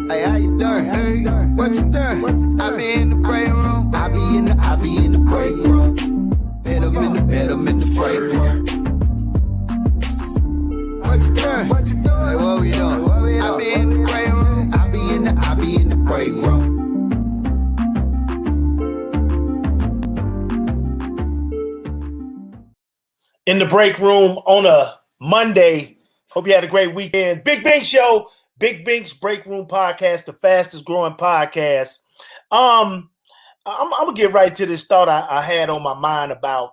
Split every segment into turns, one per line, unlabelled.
Hey, how you doing? Hey, what you doing? I be in the break room. I be in the break room. Bet I'm in the break room. What you doing? What you doing? Hey, what we doing? I be in the break room. I be in the break room.
In the break room on a Monday. Hope you had a great weekend. Big Bink Show. Big Bink's Break Room Podcast, the fastest growing podcast. I'm gonna get right to this thought I had on my mind about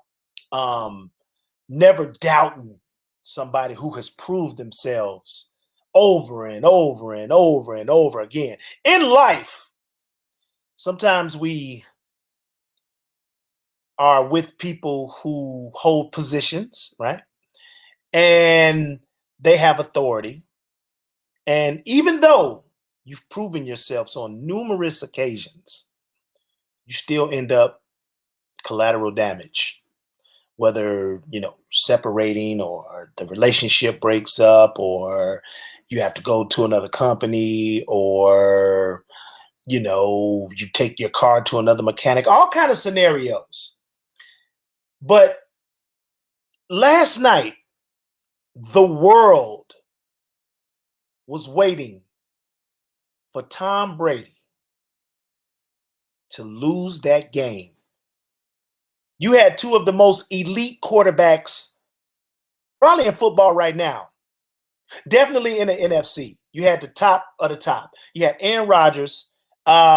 never doubting somebody who has proved themselves over and over and over and over again. In life, sometimes we are with people who hold positions, right? And they have authority. And even though you've proven yourselves on numerous occasions, you still end up collateral damage, whether, separating or the relationship breaks up or you have to go to another company or, you take your car to another mechanic, all kind of scenarios. But last night, the world was waiting for Tom Brady to lose that game. You had two of the most elite quarterbacks probably in football right now. Definitely in the NFC. You had the top of the top. You had Aaron Rodgers,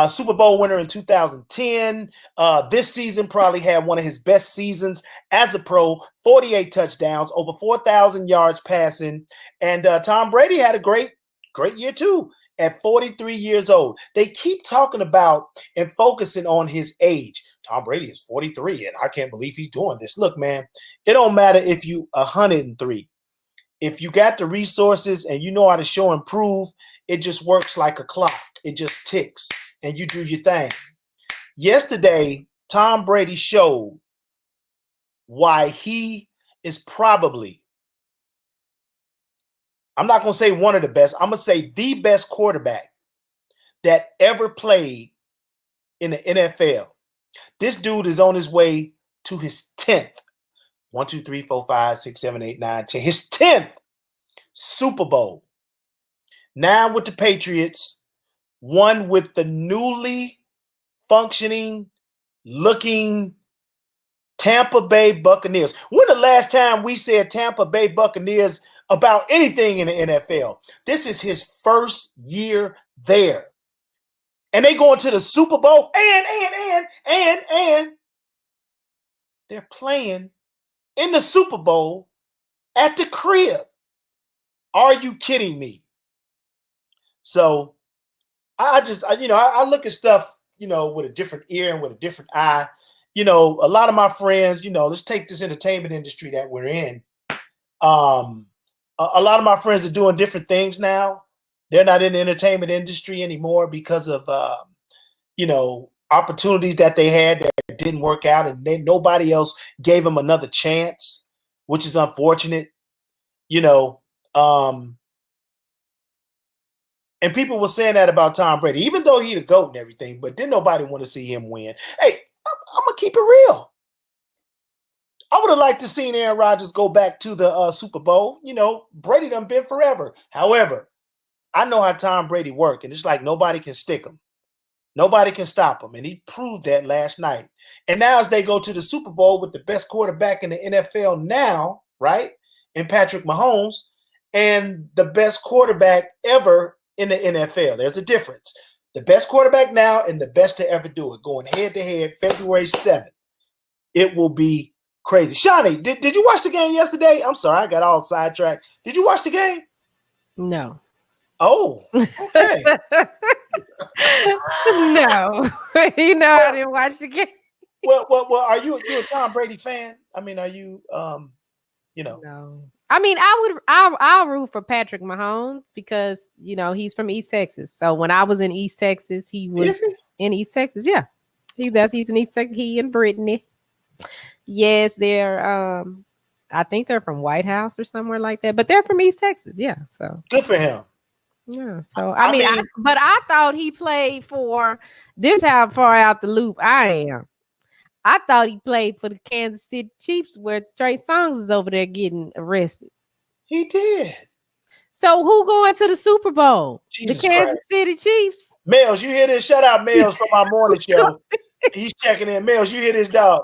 Super Bowl winner in 2010. This season probably had one of his best seasons as a pro, 48 touchdowns, over 4,000 yards passing. And Tom Brady had a great year too at 43 years old. They keep talking about and focusing on his age. Tom Brady is 43 and I can't believe he's doing this. Look, man, it don't matter if you 103. If you got the resources and you know how to show and prove, it just works like a clock. It just ticks and you do your thing. Yesterday, Tom Brady showed why he is probably, I'm not going to say one of the best. I'm going to say the best quarterback that ever played in the NFL. This dude is on his way to his 10th. 1, 2, 3, 4, 5, 6, 7, 8, 9, 10. His 10th Super Bowl. 9 with the Patriots. 1 with the newly functioning, looking Tampa Bay Buccaneers. When the last time we said Tampa Bay Buccaneers about anything in the NFL? This is his first year there. And they going to the Super Bowl and they're playing in the Super Bowl at the crib. Are you kidding me? So I look at stuff, with a different ear and with a different eye. A lot of my friends, let's take this entertainment industry that we're in. A lot of my friends are doing different things now. They're not in the entertainment industry anymore because of, opportunities that they had that didn't work out and nobody else gave them another chance, which is unfortunate, and people were saying that about Tom Brady, even though he's the GOAT and everything, but didn't nobody want to see him win. Hey, I'm going to keep it real. I would have liked to see Aaron Rodgers go back to the Super Bowl. Brady done been forever. However, I know how Tom Brady works, and it's like nobody can stick him. Nobody can stop him, and he proved that last night. And now as they go to the Super Bowl with the best quarterback in the NFL now, right, in Patrick Mahomes, and the best quarterback ever in the NFL. There's a difference. The best quarterback now and the best to ever do it, going head-to-head February 7th. It will be crazy. Shani, did you watch the game yesterday? I'm sorry, I got all sidetracked. Did you watch the game?
No.
Oh, okay.
No, I didn't watch the game.
Well, are you a Tom Brady fan? I mean, are you
No. I mean, I'll root for Patrick Mahomes because he's from East Texas. So when I was in East Texas, he was in East Texas. Yeah, he's in East Texas. He and Brittany. Yes, they're I think they're from White House or somewhere like that, but they're from East Texas. Yeah, so
good for him.
Yeah, so I mean, but I thought he played for this. How far out the loop I am. I thought he played for the Kansas City Chiefs, where Trey Songz is over there getting arrested.
He did.
So who going to the Super Bowl?
Jesus
the Kansas
Christ.
City Chiefs.
Males, you hear this? Shout out Males from our morning show. He's checking in. Males, you hear this, dog?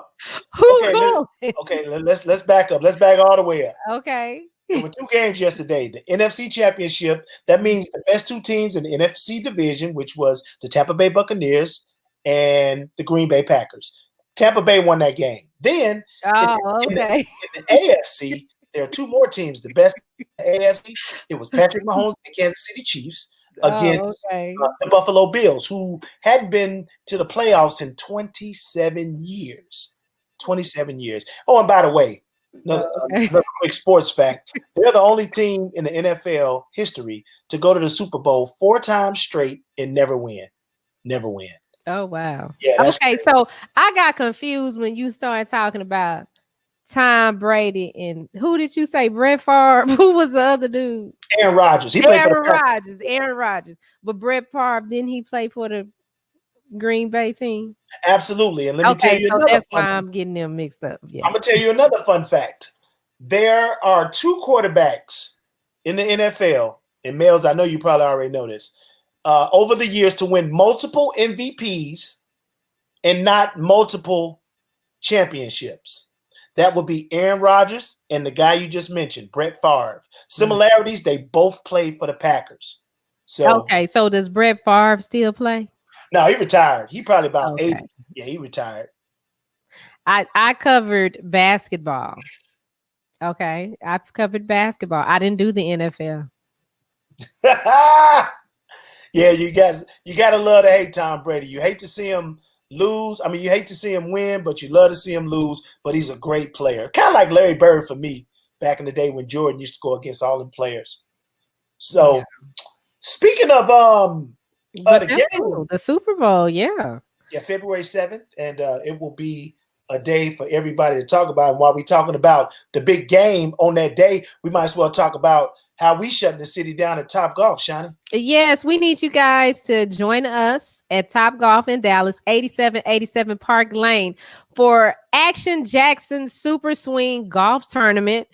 Okay, let's back up. Let's back all the way up.
Okay.
There were 2 games yesterday. The NFC Championship, that means the best 2 teams in the NFC division, which was the Tampa Bay Buccaneers and the Green Bay Packers. Tampa Bay won that game. Then in the AFC, there are 2 more teams. The best in the AFC, it was Patrick Mahomes and Kansas City Chiefs against the Buffalo Bills, who hadn't been to the playoffs in 27 years. 27 years. Oh, and by the way, another quick sports fact. They're the only team in the NFL history to go to the Super Bowl 4 times straight and never win. Never win.
Oh, wow.
Yeah.
Okay, crazy. So I got confused when you started talking about Tom Brady and who did you say? Brett Favre? Who was the other dude?
Aaron Rodgers. He played for the
Aaron Rodgers. But Brett Favre, didn't he play for the Green Bay team?
Absolutely. And let me tell you another
that's why I'm getting them mixed up. Yeah.
I'm going to tell you another fun fact. There are 2 quarterbacks in the NFL, and Males, I know you probably already know this, over the years to win multiple MVPs and not multiple championships. That would be Aaron Rodgers and the guy you just mentioned, Brett Favre. Similarities, they both played for the Packers. So
does Brett Favre still play?
No, he retired. He probably about 80. Yeah, he retired.
I covered basketball. Okay. I covered basketball. I didn't do the NFL.
Yeah, you gotta love to hate Tom Brady. You hate to see him lose. I mean, you hate to see him win, but you love to see him lose. But he's a great player. Kind of like Larry Bird for me back in the day when Jordan used to go against all them players. So speaking of the game,
the Super Bowl, yeah,
February 7th, and it will be a day for everybody to talk about. And while we're talking about the big game on that day, we might as well talk about how we shutting the city down at Top Golf, Shani.
Yes, we need you guys to join us at Top Golf in Dallas, 8787 Park Lane for Action Jaxon Super Swing Golf Tournament.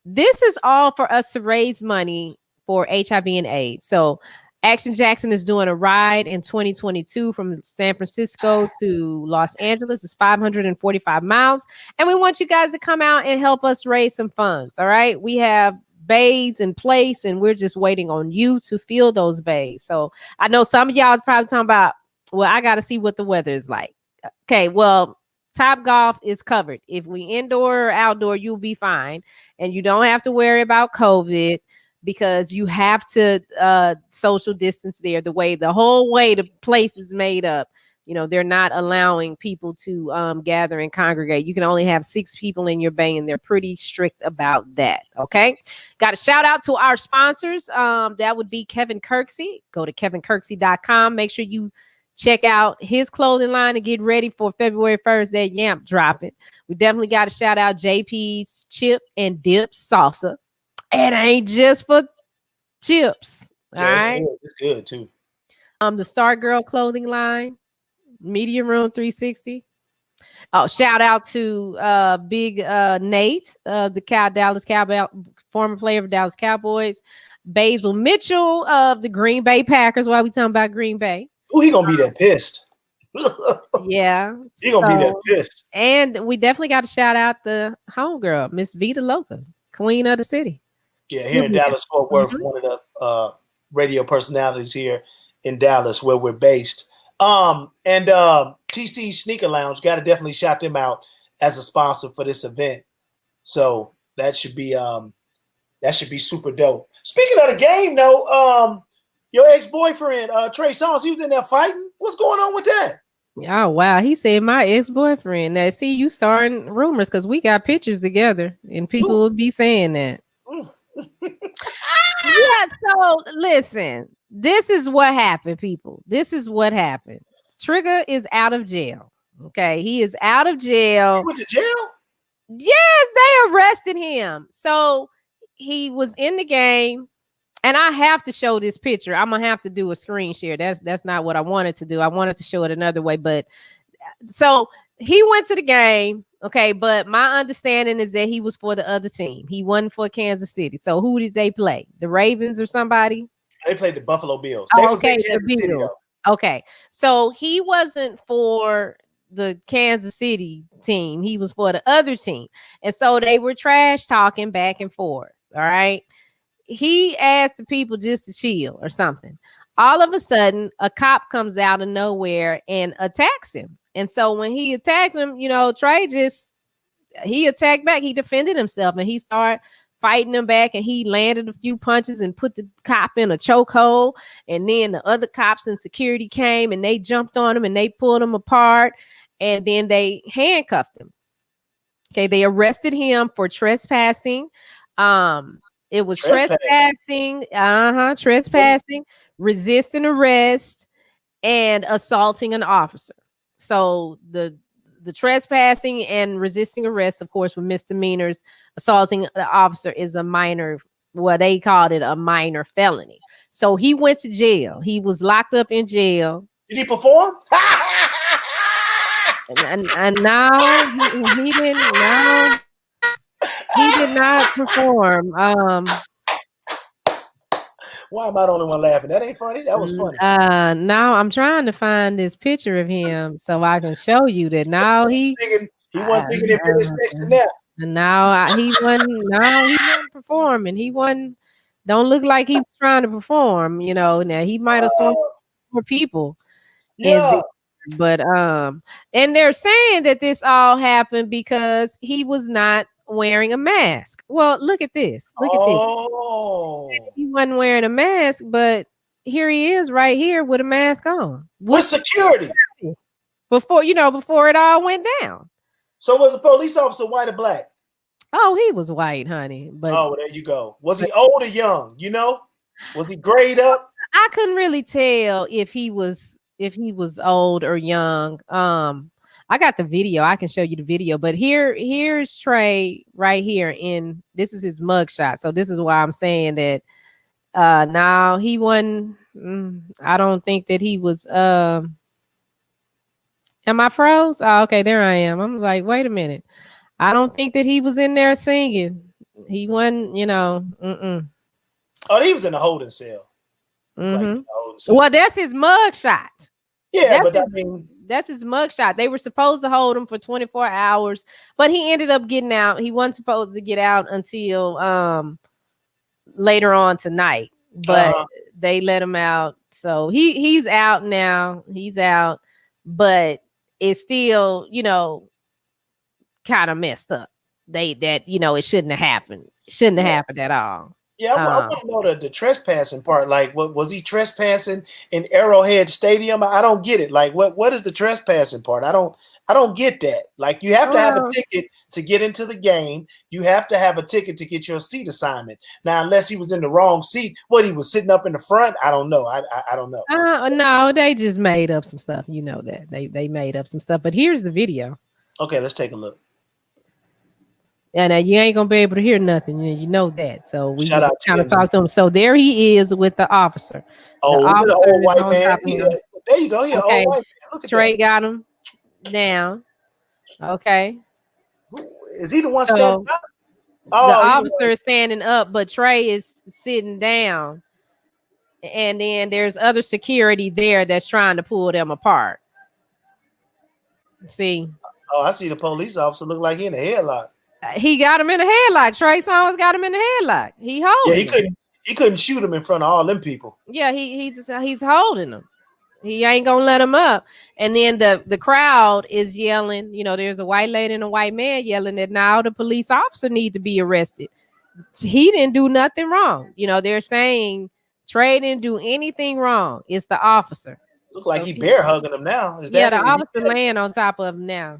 This is all for us to raise money for HIV and AIDS. So Action Jaxon is doing a ride in 2022 from San Francisco to Los Angeles. It's 545 miles. And we want you guys to come out and help us raise some funds. All right. We have bays in place and we're just waiting on you to fill those bays. So I know some of y'all is probably talking about, well, I got to see what the weather is like. Okay. Well, Top Golf is covered. If we indoor or outdoor, you'll be fine. And you don't have to worry about COVID, because you have to social distance there. The whole way the place is made up, they're not allowing people to gather and congregate. You can only have 6 people in your bay, and they're pretty strict about that. Okay. Got a shout out to our sponsors. That would be Kevin Kirksey. Go to kevinkirksey.com. Make sure you check out his clothing line and get ready for February 1st, that Yamp dropping. We definitely got to shout out JP's Chip and Dip Salsa. It ain't just for chips. All right.
It's good too.
The Star Girl clothing line, Medium Room 360. Oh, shout out to Big Nate, the Dallas Cowboy, former player of Dallas Cowboys. Basil Mitchell of the Green Bay Packers. Why we talking about Green Bay?
Oh, he gonna be that pissed.
Yeah,
he gonna be that pissed.
And we definitely got to shout out the homegirl, Miss Vita Loca, Queen of the City.
Yeah, here in Dallas, Fort Worth, one of the radio personalities here in Dallas where we're based. And TC Sneaker Lounge, got to definitely shout them out as a sponsor for this event. So that should be super dope. Speaking of the game, though, Your ex-boyfriend, Trey Songz, he was in there fighting. What's going on with that?
Oh wow, he said my ex-boyfriend. Now see, you starting rumors because we got pictures together, and people will be saying that. Yeah. So listen, this is what happened, people. This is what happened. Trigger is out of jail. Okay, he is out of jail.
He went to jail?
Yes, they arrested him. So he was in the game. And I have to show this picture. I'm gonna have to do a screen share. That's not what I wanted to do. I wanted to show it another way. But so he went to the game, okay. But my understanding is that he was for the other team. He wasn't for Kansas City. So who did they play? The Ravens or somebody?
They played the Buffalo Bills.
Oh, okay, the Bills. Okay, so he wasn't for the Kansas City team. He was for the other team, and so they were trash talking back and forth. All right. He asked the people just to chill or something. All of a sudden, a cop comes out of nowhere and attacks him. And so when he attacked him, Trey he attacked back. He defended himself and he started fighting him back, and he landed a few punches and put the cop in a chokehold. And then the other cops and security came and they jumped on him and they pulled him apart, and then they handcuffed him. Okay, they arrested him for trespassing. It was trespassing, resisting arrest, and assaulting an officer. So the trespassing and resisting arrest, of course, were misdemeanors. Assaulting the officer is a minor, well, they called it a minor felony. So he went to jail. He was locked up in jail.
Did he perform?
and now he didn't. No. He did not perform.
Why am I the only one laughing? That ain't funny. That was funny.
Now I'm trying to find this picture of him so I can show you that now he
wasn't singing it for this section now.
Now he wasn't performing. He wasn't. Don't look like he was trying to perform. Now he might have swung for people.
Yeah.
But and they're saying that this all happened because he was not wearing a mask. Well, look at this. Look at this. He wasn't wearing a mask, but here he is right here with a mask on.
With security.
Before it all went down.
So was the police officer white or black?
Oh, he was white, honey. But
there you go. Was he old or young? Was he grayed up?
I couldn't really tell if he was old or young. I got the video. I can show you the video. But here's Trey right here. This is his mugshot. So this is why I'm saying that now he wasn't. I don't think that he was. Am I froze? Oh, okay, there I am. I'm like, wait a minute. I don't think that he was in there singing. He wasn't, Oh,
he was in the holding cell.
Mm-hmm. Well, that's his mugshot.
Yeah,
that's his mugshot. They were supposed to hold him for 24 hours, but he ended up getting out. He wasn't supposed to get out until later on tonight, but they let him out. So he's out now. He's out, but it's still, kind of messed up. It shouldn't have happened. It shouldn't have happened at all.
Yeah, I want to know the trespassing part. Like, what was he trespassing in Arrowhead Stadium? I don't get it. Like, what is the trespassing part? I don't get that. Like, you have to have a ticket to get into the game. You have to have a ticket to get your seat assignment. Now, unless he was in the wrong seat, he was sitting up in the front. I don't know. I don't know.
No, they just made up some stuff. You know that they made up some stuff. But here's the video.
Okay, let's take a look.
And you ain't gonna be able to hear nothing. You know that. So we kind of talk to him. So there he is with the officer.
Oh, the old white man. There you go. Yeah,
okay.
Old white man. Look at
Trey
that.
got him down. Okay.
Is he the one standing up?
The officer is standing up, but Trey is sitting down. And then there's other security there that's trying to pull them apart. See?
Oh, I see the police officer look like he in a headlock.
He got him in a headlock. Trey Songz got him in a headlock. He holding.
Yeah, he couldn't shoot him in front of all them people.
Yeah, he's holding him. He ain't gonna let him up. And then the crowd is yelling. There's a white lady and a white man yelling that now the police officer need to be arrested. He didn't do nothing wrong. They're saying Trey didn't do anything wrong. It's the officer.
Look like he bear hugging him now. Is
Yeah,
that
the officer laying on top of him now.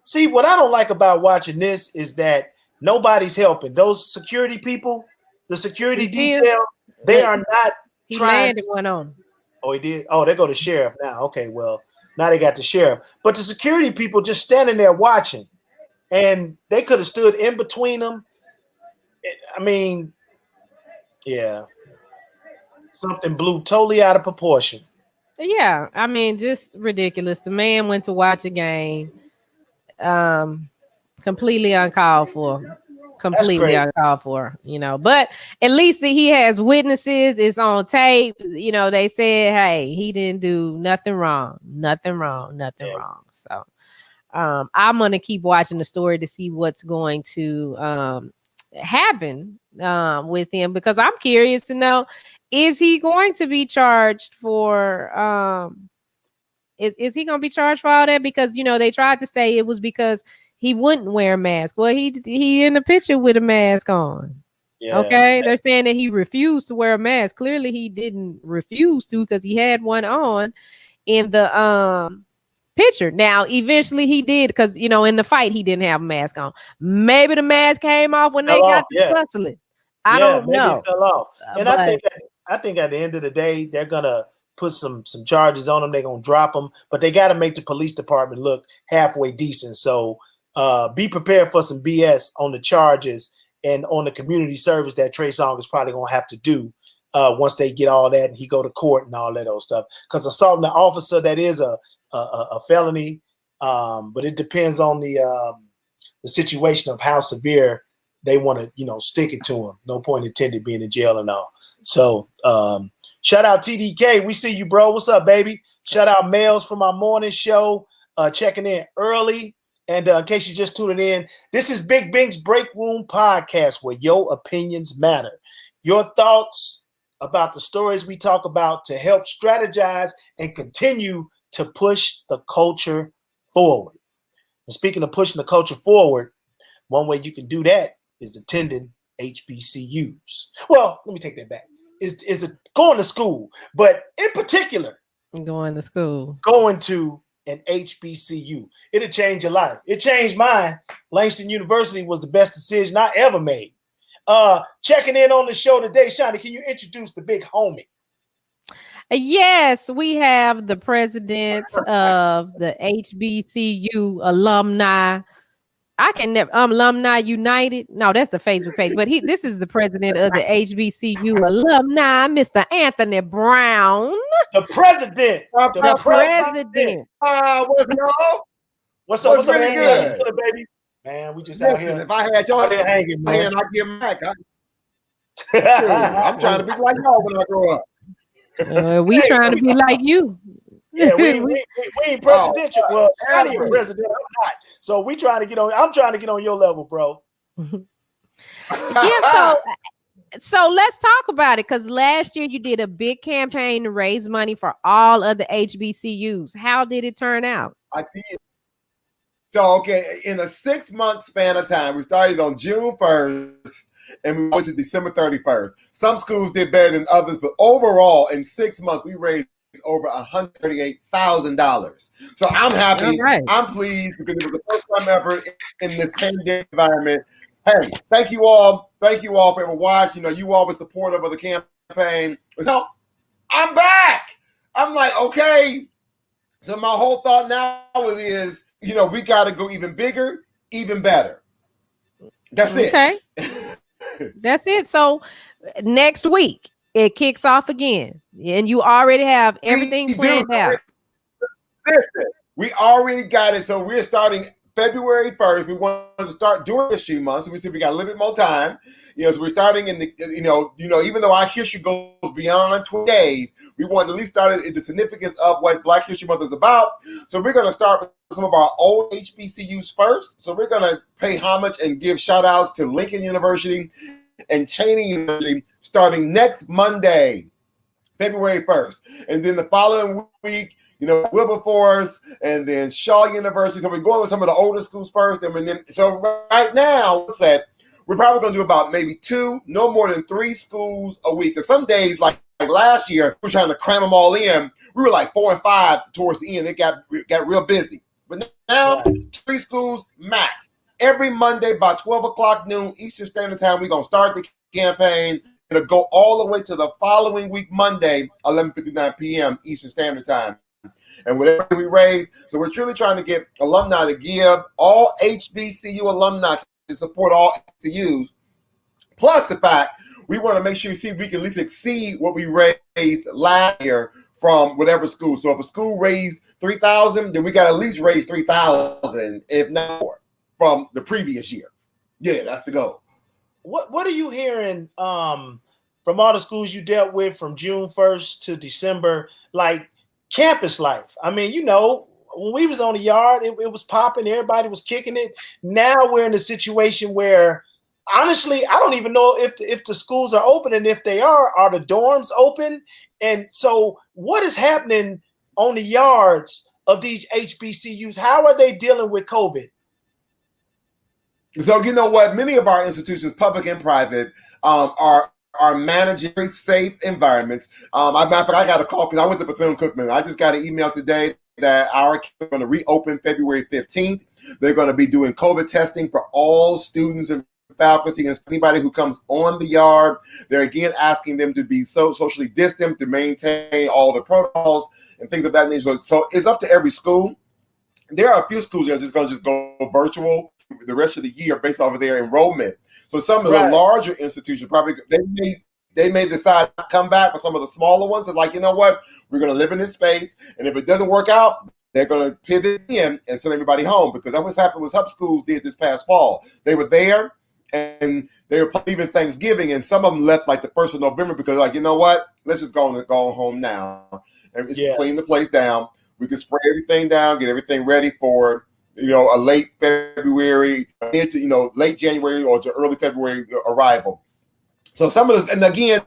See, what I don't like about watching this is that nobody's helping. Those security people, the security detail, they are not
he
trying.
Landed one on him.
Oh, he did? Oh, they go to sheriff now. Okay, well, now they got the sheriff. But the security people just standing there watching. And they could have stood in between them. I mean, yeah. Something blew totally out of proportion.
Yeah, I mean, just ridiculous. The man went to watch a game, completely uncalled for. Completely uncalled for, but at least he has witnesses. It's on tape. They said, hey, he didn't do nothing wrong. So I'm going to keep watching the story to see what's going to happen with him, because I'm curious to know, is he going to be charged for is he going to be charged for all that? Because they tried to say it was because he wouldn't wear a mask. Well, he in the picture with a mask on. Yeah. Okay, they're saying that he refused to wear a mask. Clearly he didn't refuse to, because he had one on in the picture. Now eventually he did, because in the fight he didn't have a mask on. Maybe the mask came off when they got to tussling. I don't know.
It fell off. And I think at the end of the day, they're gonna put some charges on them. They're gonna drop them, but they got to make the police department look halfway decent. So be prepared for some BS on the charges and on the community service that Trey Songz is probably gonna have to do once they get all that and he go to court and all that old stuff. Because assaulting the officer, that is a felony, but it depends on the situation of how severe they want to, stick it to him. No point intended being in jail and all. So shout out TDK. We see you, bro. What's up, baby? Shout out Males from our morning show, checking in early. And in case you just tuned in, this is Big Bink's Break Room Podcast, where your opinions matter. Your thoughts about the stories we talk about to help strategize and continue to push the culture forward. And speaking of pushing the culture forward, one way you can do that is attending HBCUs. Well, let me take that back. Is it going to school, but in particular,
going to school,
going to an HBCU. It'll change your life. It changed mine. Langston University was the best decision I ever made. Checking in on the show today, Shani, can you introduce the big homie?
Yes, we have the president of the HBCU Alumni. I can never Alumni United. No, that's the Facebook page. But this is the president of the HBCU Alumni, Mr. Anthony Brown.
The president.
The president.
What's up? What's
really
up, good, baby? Man, we just out here.
If I had y'all
here hanging, man,
I'd give them back. I'm trying to be like y'all when I grow up.
We trying to be like you.
Yeah, we ain't presidential. Well, I ain't president. I'm not. So we trying to get on. I'm trying to get on your level, bro.
Yeah. So let's talk about it, because last year you did a big campaign to raise money for all of the HBCUs. How did it turn out?
I did. So in a 6-month span of time, we started on June 1st and we went to December 31st. Some schools did better than others, but overall, in 6 months, we raised over $138,000. So I'm happy. Right. I'm pleased, because it was the first time ever in this pandemic environment. Hey, thank you all. Thank you all for ever watching. You all were supportive of the campaign. So I'm back. I'm like, okay. So my whole thought now is, we got to go even bigger, even better. That's it.
Okay. That's it. So next week it kicks off again, and you already have everything planned out.
Listen, we already got it. So we're starting February 1st. We want to start during history month. So we said we got a little bit more time. So we're starting in the, even though our history goes beyond 20 days, we want to at least start the significance of what Black History Month is about. So we're going to start with some of our old HBCUs first. So we're going to pay homage and give shout outs to Lincoln University and Cheney University starting next Monday, February 1st. And then the following week, Wilberforce and then Shaw University. So we're going with some of the older schools first. So right now, we're probably going to do about maybe 2, no more than 3 schools a week. And some days, like last year, we were trying to cram them all in. We were like 4 and 5 towards the end. It got real busy. But now, 3 schools max. Every Monday by 12 o'clock noon Eastern Standard Time, we're going to start the campaign. It'll go all the way to the following week, Monday, 11:59 p.m. Eastern Standard Time. And whatever we raise, so we're truly trying to get alumni to give, all HBCU alumni to support all HBCUs. Plus the fact we want to make sure we can at least exceed what we raised last year from whatever school. So if a school raised $3,000, then we got to at least raise $3,000, if not more, from the previous year. Yeah, that's the goal.
What are you hearing from all the schools you dealt with from June 1st to December, like campus life? I mean, you know, when we was on the yard, it was popping, everybody was kicking it. Now we're in a situation where, honestly, I don't even know if the schools are open, and if they are the dorms open? And so what is happening on the yards of these HBCUs? How are they dealing with COVID?
So you know what? Many of our institutions, public and private, are managing very safe environments. I got a call because I went to Bethune-Cookman. I just got an email today that our kids are going to reopen February 15th. They're going to be doing COVID testing for all students and faculty and anybody who comes on the yard. They're again asking them to be socially distant, to maintain all the protocols and things of that nature. So it's up to every school. There are a few schools that are just going to go virtual the rest of the year based off of their enrollment. So some of the larger institutions probably they may decide to come back, but some of the smaller ones are like, you know what, we're going to live in this space, and if it doesn't work out, they're going to pivot in and send everybody home, because that's what's happened with some schools did this past fall. They were there and they were leaving Thanksgiving, and some of them left like the 1st of November because like, you know what, let's just go home now and just clean the place down. We can spray everything down, get everything ready for, you know, a late February into, late January or to early February arrival. So some of this, and again,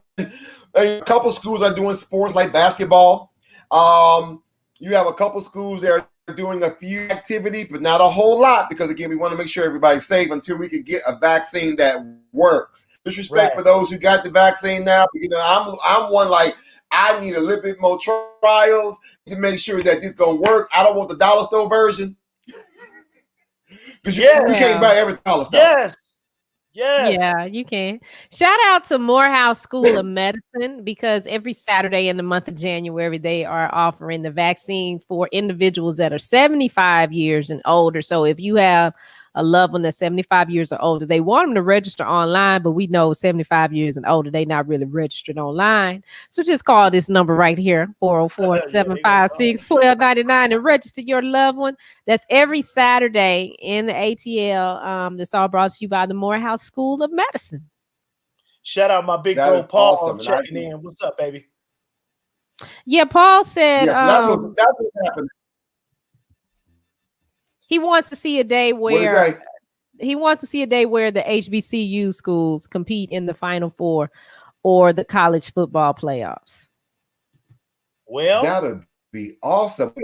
a couple schools are doing sports like basketball. You have a couple schools that are doing a few activities, but not a whole lot, because again, we want to make sure everybody's safe until we can get a vaccine that works. Disrespect for those who got the vaccine now, but, you know, I'm one like, I need a little bit more trials to make sure that this gonna work. I don't want the dollar store version. Because you can't buy every dollar store.
Yes.
Yeah, you can. Shout out to Morehouse School of Medicine, because every Saturday in the month of January, they are offering the vaccine for individuals that are 75 years and older. So if you have a loved one that's 75 years or older, they want them to register online, but we know 75 years and older, they not really registered online. So just call this number right here, 404-756-1299, and register your loved one. That's every Saturday in the ATL. That's all brought to you by the Morehouse School of Medicine.
Shout out my big bro Paul checking in. What's up, baby?
Yeah, Paul said
that's what happened.
He wants to see a day where the HBCU schools compete in the Final Four or the college football playoffs.
Well, that'd be awesome.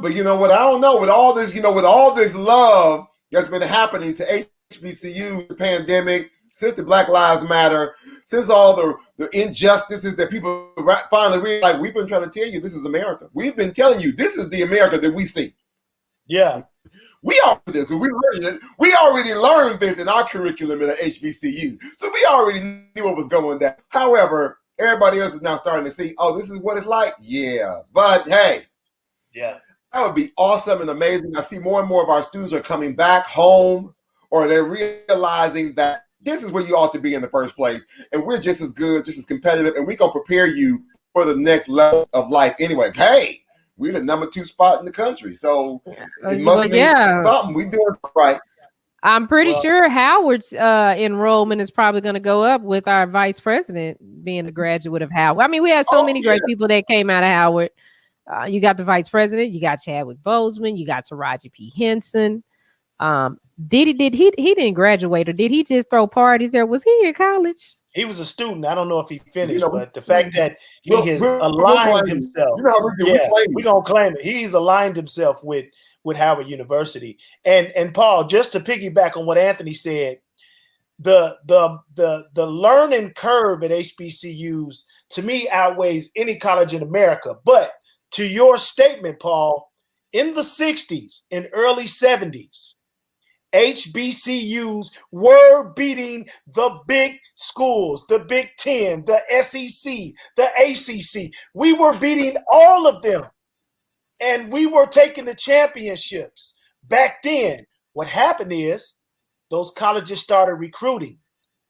But you know what? I don't know. With all this, with all this love that's been happening to HBCU, the pandemic, since the Black Lives Matter, since all the injustices that people finally realize, we've been trying to tell you this is America. We've been telling you this is the America that we see.
Yeah.
We already learned this in our curriculum in the HBCU. So we already knew what was going down. However, everybody else is now starting to see, oh, this is what it's like. Yeah. But hey, that would be awesome and amazing. I see more and more of our students are coming back home, or they're realizing that this is where you ought to be in the first place. And we're just as good, just as competitive, and we're going to prepare you for the next level of life anyway. Hey, we're the number 2 spot in the country. So it must be something we doing right.
I'm pretty sure Howard's enrollment is probably going to go up with our vice president being a graduate of Howard. I mean, we had so many great people that came out of Howard. You got the vice president, you got Chadwick Boseman, you got Taraji P. Henson. He didn't graduate, or did he just throw parties there? Was he in college?
He was a student. I don't know if he finished, but the fact that he has aligned himself, we're gonna claim it. He's aligned himself with Howard University. And Paul, just to piggyback on what Anthony said, the learning curve at HBCUs to me outweighs any college in America. But to your statement, Paul, in the 60s and early 70s, HBCUs were beating the big schools, the Big Ten, the SEC, the ACC. We were beating all of them, and we were taking the championships. Back then, what happened is those colleges started recruiting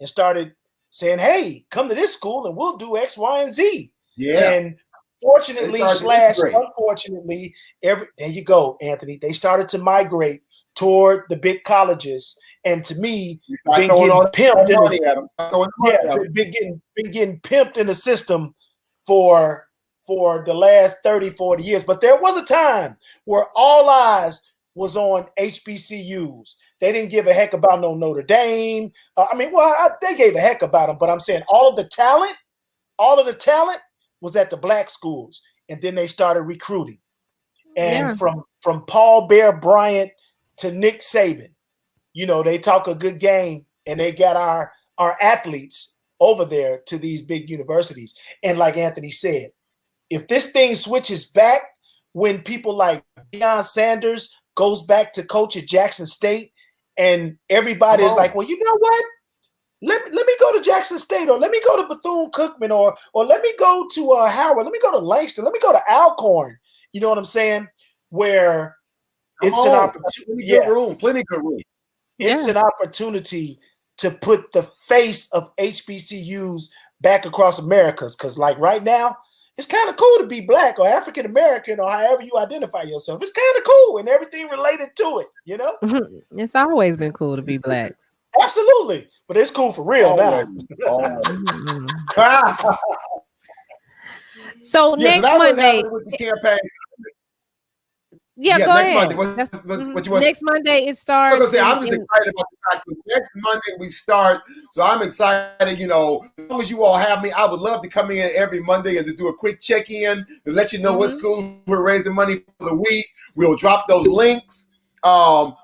and started saying, hey, come to this school and we'll do X, Y, and Z.
Yeah.
And fortunately / unfortunately, there you go, Anthony. They started to migrate toward the big colleges, and to me, been getting pimped in the system for the last 30, 40 years. But there was a time where all eyes was on HBCUs. They didn't give a heck about no Notre Dame. They gave a heck about them, but I'm saying all of the talent was at the black schools, and then they started recruiting. And from Paul Bear Bryant to Nick Saban, they talk a good game, and they got our athletes over there to these big universities. And like Anthony said, if this thing switches back when people like Deion Sanders goes back to coach at Jackson State, and everybody is like, well, you know what? Let me go to Jackson State, or let me go to Bethune-Cookman, or let me go to Howard, let me go to Langston, let me go to Alcorn. You know what I'm saying? Where it's an opportunity.
Plenty good room.
It's an opportunity to put the face of HBCUs back across America. Because like right now, it's kind of cool to be black or African American or however you identify yourself. It's kind of cool and everything related to it,
It's always been cool to be black.
Absolutely. But it's cool for real now.
So next Monday.
With the campaign.
Go ahead.
Monday,
next Monday it starts.
I'm just excited about the fact that next Monday we start. So I'm excited, as long as you all have me, I would love to come in every Monday and just do a quick check-in to let you know what school we're raising money for the week. We'll drop those links.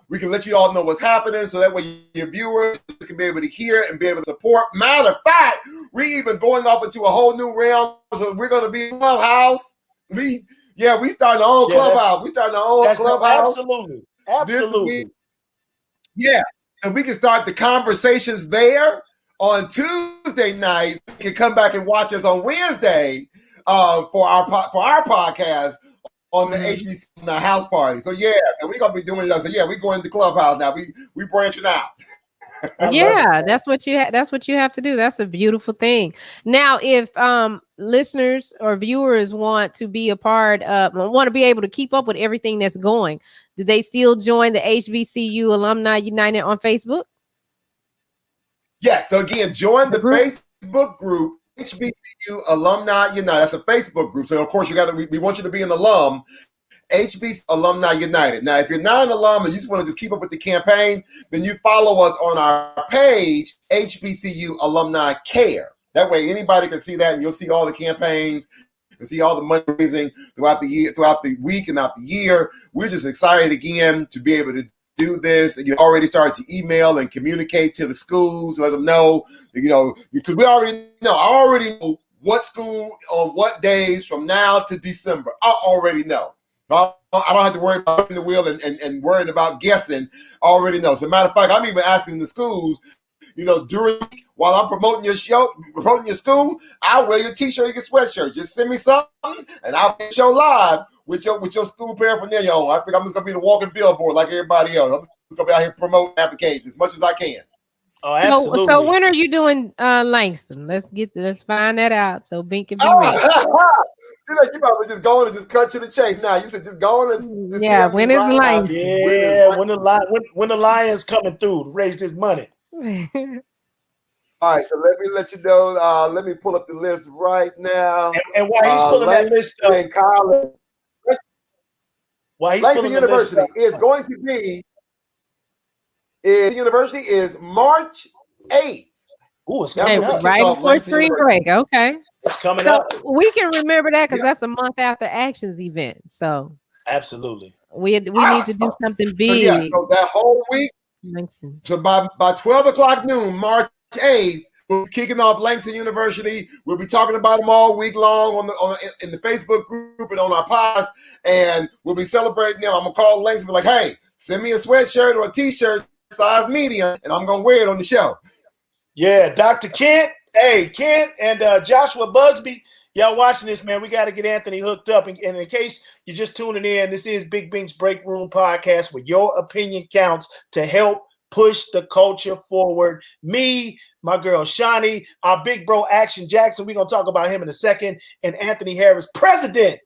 We can let you all know what's happening, so that way your viewers can be able to hear and be able to support. Matter of fact, we're even going off into a whole new realm. So we're going to be in Clubhouse. We starting our own Clubhouse. We starting our own Clubhouse.
Absolutely.
Yeah, and we can start the conversations there on Tuesday nights. You can come back and watch us on Wednesday for our podcast on the HBCU house party. So so we're gonna be doing that. So we're going to Clubhouse now. We branching out.
That's what you have to do. That's a beautiful thing. Now, if listeners or viewers want to be a part of, want to be able to keep up with everything that's going, do they still join the HBCU Alumni United on Facebook?
Yes. So again, join the Facebook group HBCU Alumni United. That's a Facebook group. So of course we want you to be an alum. HBCU Alumni United. Now, if you're not an alum and you just want to just keep up with the campaign, then you follow us on our page, HBCU Alumni Care. That way, anybody can see that, and you'll see all the campaigns and see all the money raising throughout the year, throughout the week, and throughout the year. We're just excited again to be able to do this. And you already started to email and communicate to the schools, let them know, because I already know what school on what days from now to December. I already know. I don't have to worry about the wheel and worrying about guessing. I already know. As a matter of fact, I'm even asking the schools, during while I'm promoting your show, promoting your school, I'll wear your t-shirt, your sweatshirt. Just send me something, and I'll show live with your school paraphernalia on. I think I'm just gonna be the walking billboard like everybody else. I'm just gonna be out here promoting applications as much as I can.
Oh, absolutely.
So when are you doing Langston? Let's find that out so Bink can be ready.
You probably just going and just cut to the chase. Now you said just going and just
when is Langston?
When the Lions coming through to raise this money.
All right, so let me let you know. Let me pull up the list right now.
And while he's pulling that list up,
Langston University is going to be. University is March 8th.
Ooh, it's coming up.
Right before spring break. Okay.
It's coming up.
We can remember that because that's a month after Actions event. So
absolutely.
we need to do something big.
So that whole week,
Langston.
So by 12 o'clock noon, March 8th, we'll be kicking off Langston University. We'll be talking about them all week long in the Facebook group and on our pods, and we'll be celebrating them. I'm gonna call Langston and be like, hey, send me a sweatshirt or a t-shirt size medium, and I'm gonna wear it on the show.
Yeah, Dr. Kent. Hey, Kent and Joshua Bugsby, y'all watching this, man. We got to get Anthony hooked up. And in case you're just tuning in, this is Big Bink's Break Room Podcast, where your opinion counts to help push the culture forward. Me, my girl Shani, our big bro Action Jaxon. We're going to talk about him in a second. And Anthony Harris, president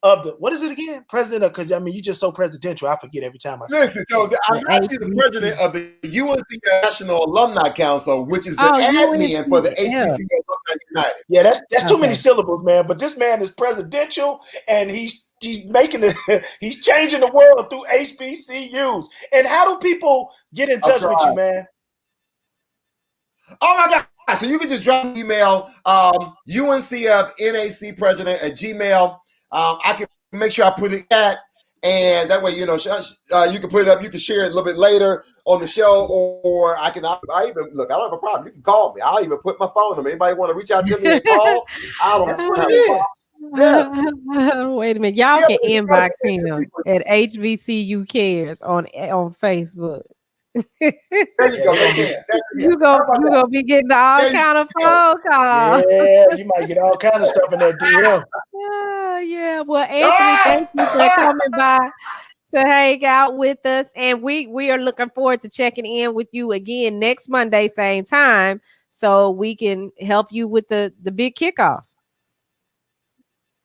of the, what is it again? President of, because I mean, you're just so presidential. I forget every time I say
Listen, so I'm actually the president of the UNC National Alumni Council, which is the admin for the HBCU Alumni United.
Yeah, that's too many syllables, man. But this man is presidential, and he's making it. He's changing the world through HBCUs. And how do people get in touch with you, man?
Oh my God! So you can just drop an email, UNCF NAC President@gmail. I can make sure I put it at, and that way, you can put it up. You can share it a little bit later on the show, or I even look. I don't have a problem. You can call me. I'll even put my phone on. Anybody want to reach out to me and call? I don't have a problem.
Yeah. Wait a minute. Y'all can inbox him at HBCU Cares on Facebook.
There you go.
You gonna be getting all kind of phone calls.
Yeah, you might get all kind of stuff in that DM.
Yeah. Well, Anthony, thank you for coming by to hang out with us, and we are looking forward to checking in with you again next Monday, same time, so we can help you with the big kickoff.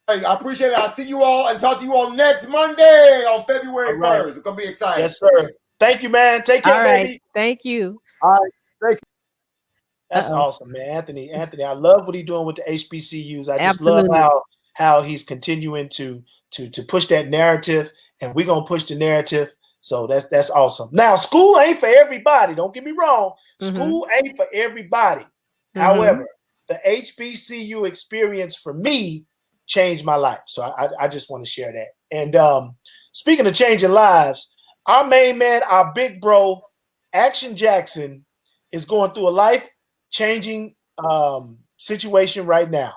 Hey, I appreciate it. I'll see you all and talk to you all next Monday on February 1st. It's gonna be exciting.
Yes, sir. Thank you, man. Take care, baby.
Thank you.
All right. Thank you.
That's awesome, man. Anthony, I love what he's doing with the HBCUs. I just love how he's continuing to push that narrative, and we're gonna push the narrative. So that's awesome. Now, school ain't for everybody. Don't get me wrong. School ain't for everybody. However, the HBCU experience for me changed my life. So I just want to share that. And speaking of changing lives, our main man, our big bro, Action Jaxon, is going through a life-changing situation right now.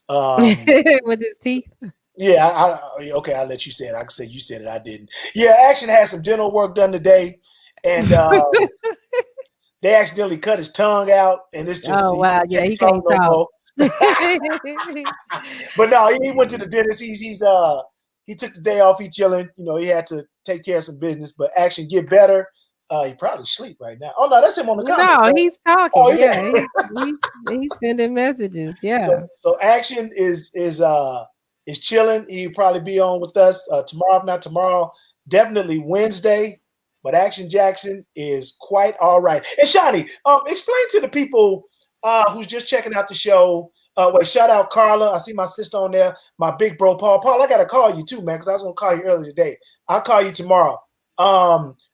With his teeth?
Yeah, okay, I'll let you say it. I can say you said it, I didn't. Yeah, Action had some dental work done today, and they accidentally cut his tongue out, and it's just...
Oh, wow, yeah, he can't talk.
But no, he went to the dentist. He took the day off. He chilling. He had to take care of some business. But Action get better. He probably sleep right now. Oh no, that's him on the comment.
No,
right?
He's talking. Yeah, he's sending messages. Yeah.
So Action is chilling. He'll probably be on with us tomorrow. If not tomorrow, definitely Wednesday. But Action Jaxon is quite all right. And Shani, explain to the people who's just checking out the show. Shout out Carla. I see my sister on there. My big bro, Paul. Paul, I got to call you too, man, because I was going to call you earlier today. I'll call you tomorrow.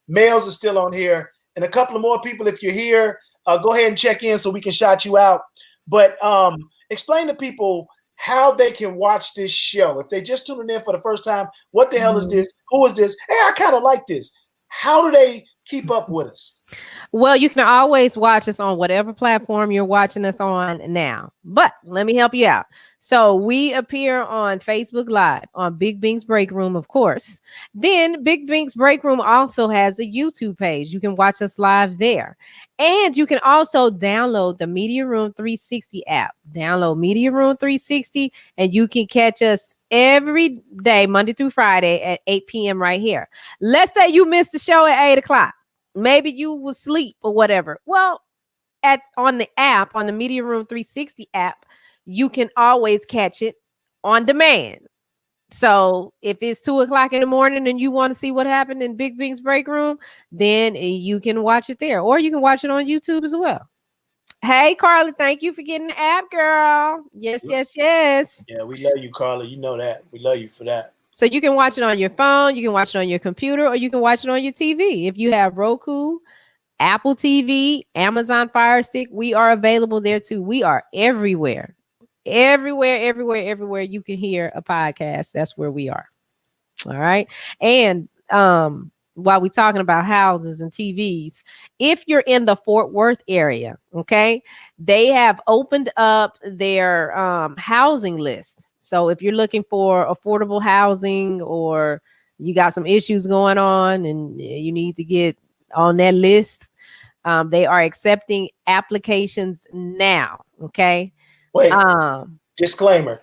Males are still on here. And a couple of more people, if you're here, go ahead and check in so we can shout you out. But explain to people how they can watch this show. If they just tuning in for the first time, what the hell is this? Who is this? Hey, I kind of like this. How do they keep up with us?
Well, you can always watch us on whatever platform you're watching us on now. But let me help you out. So we appear on Facebook Live on Big Bink's Break Room, of course. Then Big Bink's Break Room also has a YouTube page. You can watch us live there. And you can also download the Media Room 360 app. Download Media Room 360 and you can catch us every day, Monday through Friday at 8 p.m. right here. Let's say you missed the show at 8 o'clock. Maybe you will sleep or whatever. Well, on the app, on the Media Room 360 app, you can always catch it on demand. So if it's 2 o'clock in the morning and you want to see what happened in Big Bink's Break Room, then you can watch it there, or you can watch it on YouTube as well. Hey, Carla, thank you for getting the app, girl. Yes.
Yeah, we love you, Carla. You know that. We love you for that.
So you can watch it on your phone, you can watch it on your computer, or you can watch it on your TV. If you have Roku, Apple TV, Amazon Fire Stick, we are available there too. We are everywhere. Everywhere you can hear a podcast, that's where we are. All right. And while we're talking about houses and TVs, if you're in the Fort Worth area, okay, they have opened up their housing list. So if you're looking for affordable housing or you got some issues going on and you need to get on that list, they are accepting applications now. Okay.
Wait, disclaimer.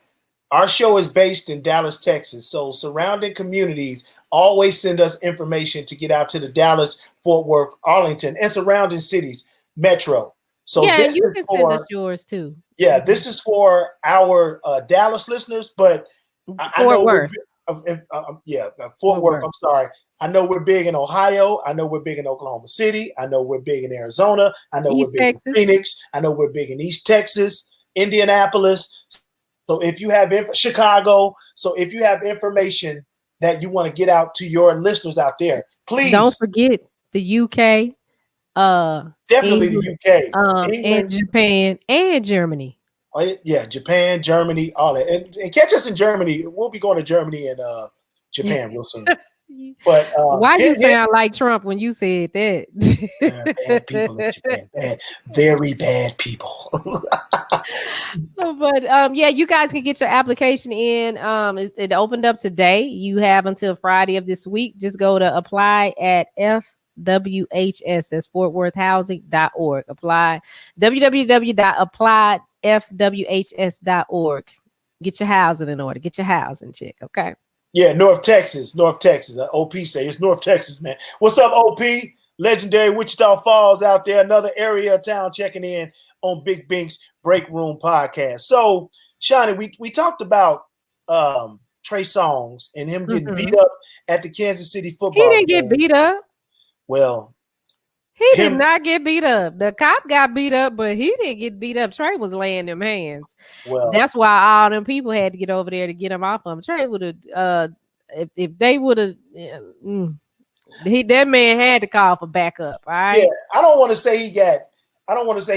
Our show is based in Dallas, Texas. So surrounding communities always send us information to get out to the Dallas, Fort Worth, Arlington, and surrounding cities, metro. So
yeah,
this
you
is
can
for,
send us yours too.
Yeah, this is for our Dallas listeners, but I know
Worth.
Fort Worth. I'm sorry. I know we're big in Ohio. I know we're big in Oklahoma City. I know we're big in Arizona. I know
East
we're big
Texas.
in Phoenix. I know we're big in East Texas, Indianapolis. So if you have Chicago, so if you have information that you want to get out to your listeners out there, please
don't forget the UK,
definitely
England,
the UK, England,
and Japan and Germany.
Oh, yeah, Japan, Germany, all that, and catch us in Germany. We'll be going to Germany and Japan real soon. But
why you sound like Trump when you said that?
Bad people in Japan, bad, very bad people.
But yeah, you guys can get your application in. It opened up today. You have until Friday of this week. Just go to apply at FWHS, that's FortWorthHousing.org. Apply www.appliedfwhs.org. Get your housing in order. Get your housing check. Okay.
Yeah, North Texas. OP say it's North Texas, man. What's up, OP? Legendary Wichita Falls out there, another area of town checking in on Big Bink's Break Room podcast. So, Shani, we talked about Trey Songz and him getting beat up at the Kansas City football
game. He didn't get beat up.
Well,
he did not get beat up. The cop got beat up, but he didn't get beat up. Trey was laying them hands. Well, that's why all them people had to get over there to get him off of him. Trey would have, if they would have, that man had to call for backup. All right.
Yeah, I don't want to say he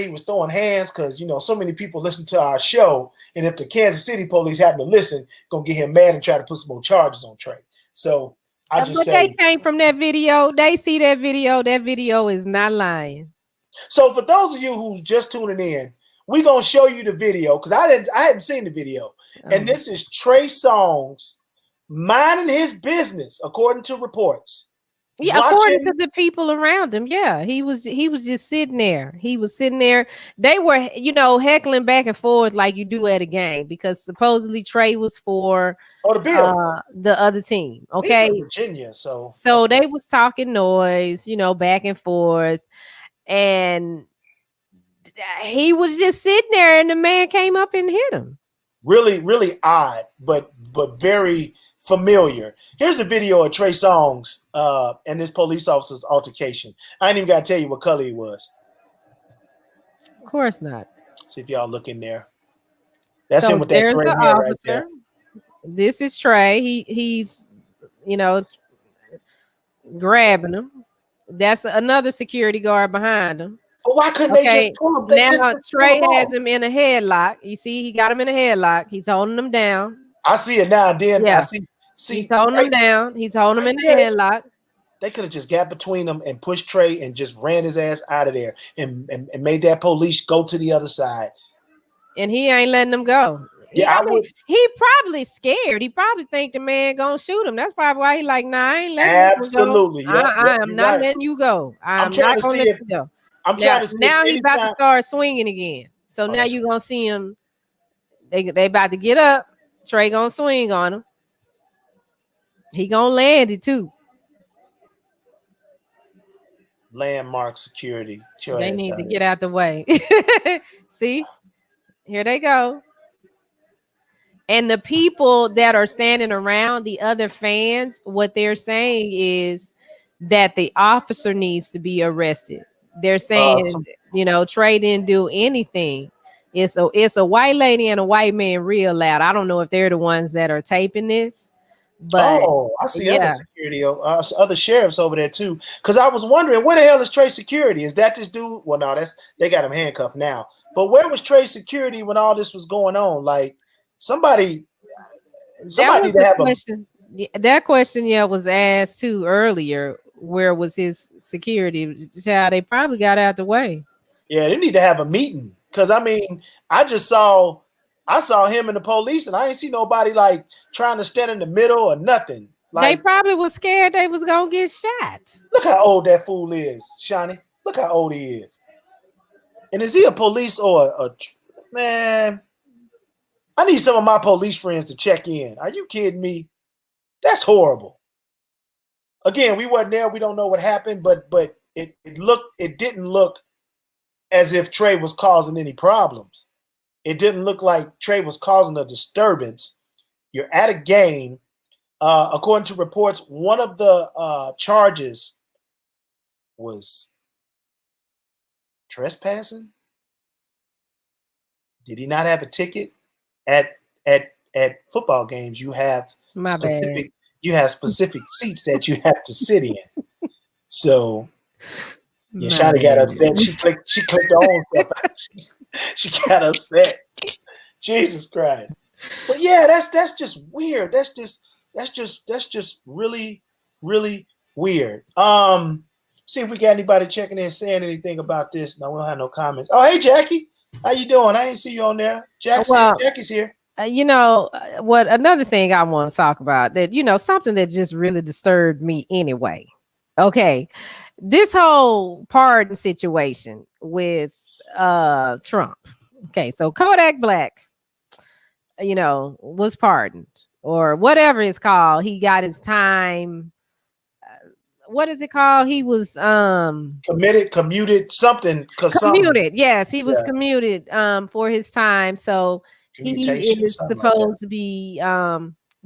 was throwing hands because so many people listen to our show, and if the Kansas City police happen to listen, gonna get him mad and try to put some more charges on Trey. So. But
they came from that video. They see that video. That video is not lying.
So for those of you who's just tuning in, we're gonna show you the video because I hadn't seen the video. And this is Trey Songz minding his business, according to reports.
Yeah, according to the people around him. Yeah, he was just sitting there. He was sitting there. They were, heckling back and forth like you do at a game because supposedly Trey was for the other team. Okay,
Virginia.
So they was talking noise, back and forth, and he was just sitting there, and the man came up and hit him.
Really, really odd, but very familiar. Here's the video of Trey Songz and this police officer's altercation. I ain't even got to tell you what color he was.
Of course not.
See if y'all look in there. That's him with that gray hair right there.
This is Trey. He's grabbing him. That's another security guard behind him.
But why couldn't they just pull him?
Now Trey has him in a headlock. You see, he got him in a headlock. He's holding him down.
I see it now and then.
Yeah.
I see
he's holding him down. He's holding him in the headlock.
They could have just got between them and pushed Trey and just ran his ass out of there and made that police go to the other side.
And he ain't letting them go.
Yeah,
he probably scared. He probably think the man gonna shoot him. That's probably why he like, nah, I ain't letting
absolutely.
You go. I am not letting you go. I'm not gonna let you go.
I'm trying to see
now he's about to start swinging again. So now you're gonna see him. They about to get up. Trey gonna swing on him. He gonna land it too.
Landmark security.
They need to get out the way. See, here they go. And the people that are standing around, the other fans, what they're saying is that the officer needs to be arrested. They're saying, Trey didn't do anything. It's a white lady and a white man real loud. I don't know if they're the ones that are taping this. But
I see other security, other sheriffs over there too. Because I was wondering, where the hell is Trey security? Is that this dude? Well, no, they got him handcuffed now. But where was Trey security when all this was going on? Like somebody
that question, was asked too earlier. where was his security? Child, they probably got out the way.
Yeah, they need to have a meeting. Because I mean, I saw him and the police, and I ain't see nobody like trying to stand in the middle or nothing. Like,
they probably was scared they was gonna get shot.
Look how old that fool is, Shani. Look how old he is. And is he a police or a man? I need some of my police friends to check in. Are you kidding me? That's horrible. Again, we weren't there. We don't know what happened, but it didn't look as if Trey was causing any problems. It didn't look like Trey was causing a disturbance. You're at a game. According to reports, one of the charges was trespassing. Did he not have a ticket? At football games, you have specific seats that you have to sit in. So yeah, Shani got upset. She clicked her own stuff. She got upset. Jesus Christ. But yeah, that's just weird. That's just really, really weird. See if we got anybody checking in saying anything about this. No, we don't have no comments. Oh, hey Jackie. How you doing? I ain't see you on there. Jaxon, well, Jackie's here.
What another thing I want to talk about that, something that just really disturbed me anyway. Okay. This whole pardon situation with Trump. Okay, so Kodak Black, was pardoned or whatever it's called. He got his time. What is it called? He was
commuted something.
Commuted. Yes, he was commuted for his time. So he is supposed to be